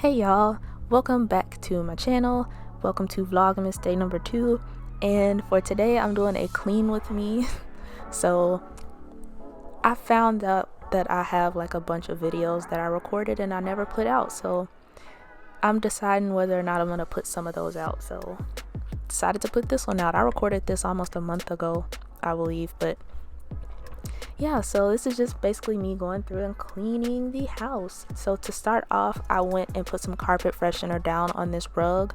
Hey y'all, welcome back to my channel. Welcome to Vlogmas day number 2, and for today I'm doing a clean with me. So I found out that I have like a bunch of videos that I recorded and I never put out, so I'm deciding whether or not I'm gonna put some of those out. So decided to put this one out. I recorded this almost a month ago, I believe, but yeah, so this is just basically me going through and cleaning the house. So to start off, I went and put some carpet freshener down on this rug,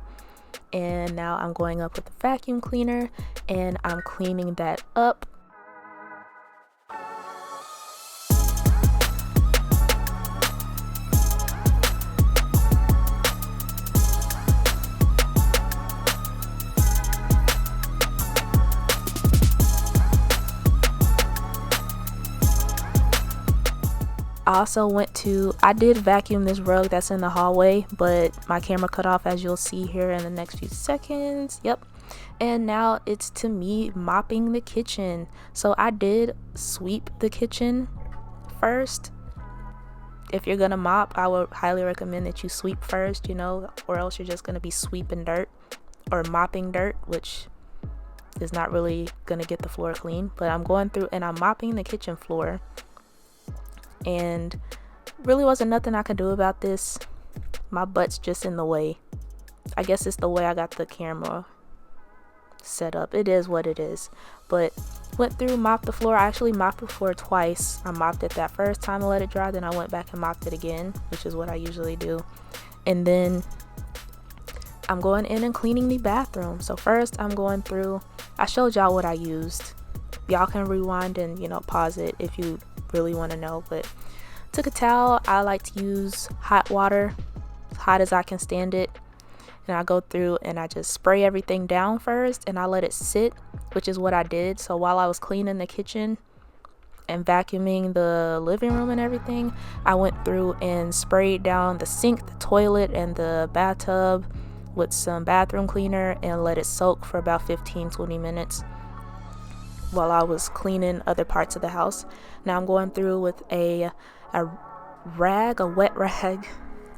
and now I'm going up with the vacuum cleaner and I'm cleaning that up. I did vacuum this rug that's in the hallway, but my camera cut off, as you'll see here in the next few seconds. Yep. And now it's to me mopping the kitchen. So I did sweep the kitchen first. If you're gonna mop, I would highly recommend that you sweep first, or else you're just gonna be sweeping dirt or mopping dirt, which is not really gonna get the floor clean. But I'm going through and I'm mopping the kitchen floor, and really wasn't nothing I could do about this. My butt's just in the way. I guess it's the way I got the camera set up. It is what it is. But went through, mopped the floor. I actually mopped the floor twice. I mopped it that first time and let it dry, then I went back and mopped it again, which is what I usually do. And then I'm going in and cleaning the bathroom. So first I'm going through, I showed y'all what I used. Y'all can rewind and pause it if you really want to know. But took a towel. I like to use hot water, as hot as I can stand it, and I go through and I just spray everything down first and I let it sit, which is what I did. So while I was cleaning the kitchen and vacuuming the living room and everything, I went through and sprayed down the sink, the toilet, and the bathtub with some bathroom cleaner and let it soak for about 15-20 minutes while I was cleaning other parts of the house. Now I'm going through with a wet rag,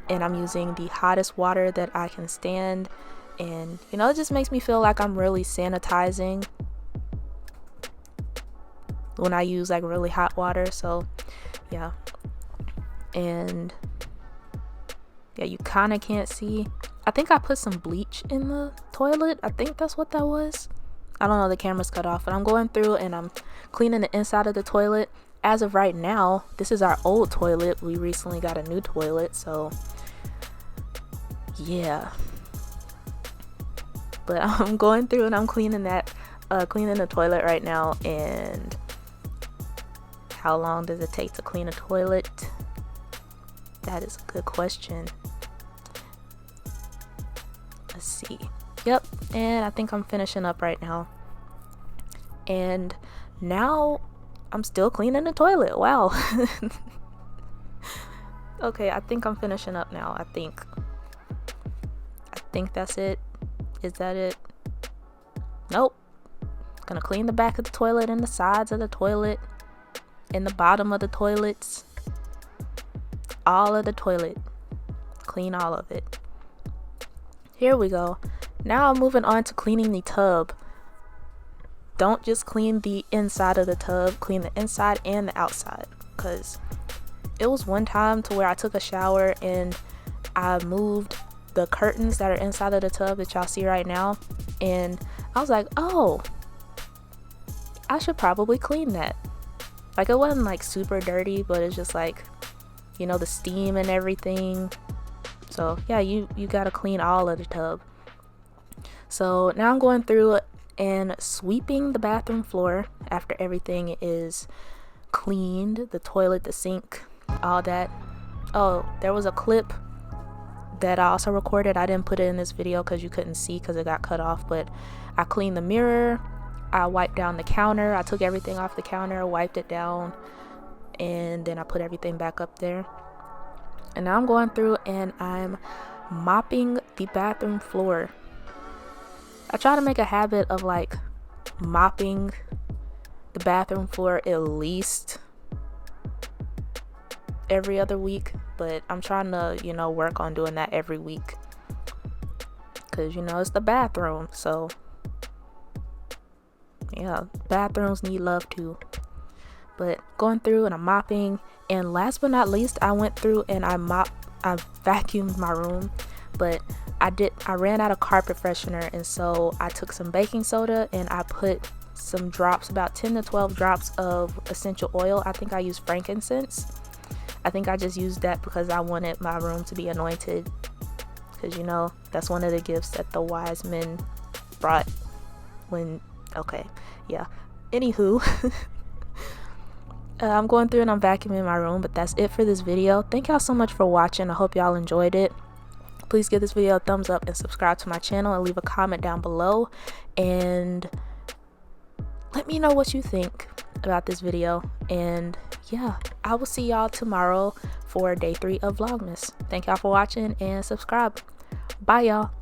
and I'm using the hottest water that I can stand, and it just makes me feel like I'm really sanitizing when I use like really hot water. So yeah, and yeah, you kind of can't see. I think I put some bleach in the toilet. I think that's what that was. I don't know, the camera's cut off, but I'm going through and I'm cleaning the inside of the toilet. As of right now, this is our old toilet. We recently got a new toilet, so yeah. But I'm going through and I'm cleaning the toilet right now. And how long does it take to clean a toilet? That is a good question. Let's see. Yep, and I think I'm finishing up right now. And now I'm still cleaning the toilet. Wow. Okay, I think I'm finishing up now. I think that's it. Is that it? Nope. Gonna clean the back of the toilet and the sides of the toilet and the bottom of the toilets. All of the toilet. Clean all of it. Here we go. Now I'm moving on to cleaning the tub. Don't just clean the inside of the tub, clean the inside and the outside, because it was one time to where I took a shower and I moved the curtains that are inside of the tub that y'all see right now, and I was like, oh, I should probably clean that. Like, it wasn't like super dirty, but it's just like, the steam and everything. So yeah, you gotta clean all of the tub. So now I'm going through and sweeping the bathroom floor after everything is cleaned, the toilet, the sink, all that. Oh, there was a clip that I also recorded. I didn't put it in this video because you couldn't see because it got cut off, but I cleaned the mirror, I wiped down the counter, I took everything off the counter, wiped it down, and then I put everything back up there. And now I'm going through and I'm mopping the bathroom floor. I try to make a habit of like mopping the bathroom floor at least every other week, but I'm trying to, you know, work on doing that every week, because, you know, it's the bathroom. So yeah, bathrooms need love too. But going through and I'm mopping, and last but not least, I went through and I vacuumed my room. But I ran out of carpet freshener, and so I took some baking soda and I put some drops, about 10 to 12 drops of essential oil. I think I used frankincense. I think I just used that because I wanted my room to be anointed, because, you know, that's one of the gifts that the wise men brought when, okay, yeah, anywho. I'm going through and I'm vacuuming my room, but that's it for this video. Thank y'all so much for watching. I hope y'all enjoyed it. Please give this video a thumbs up and subscribe to my channel, and leave a comment down below, and let me know what you think about this video. And yeah, I will see y'all tomorrow for day 3 of Vlogmas. Thank y'all for watching, and subscribe. Bye y'all.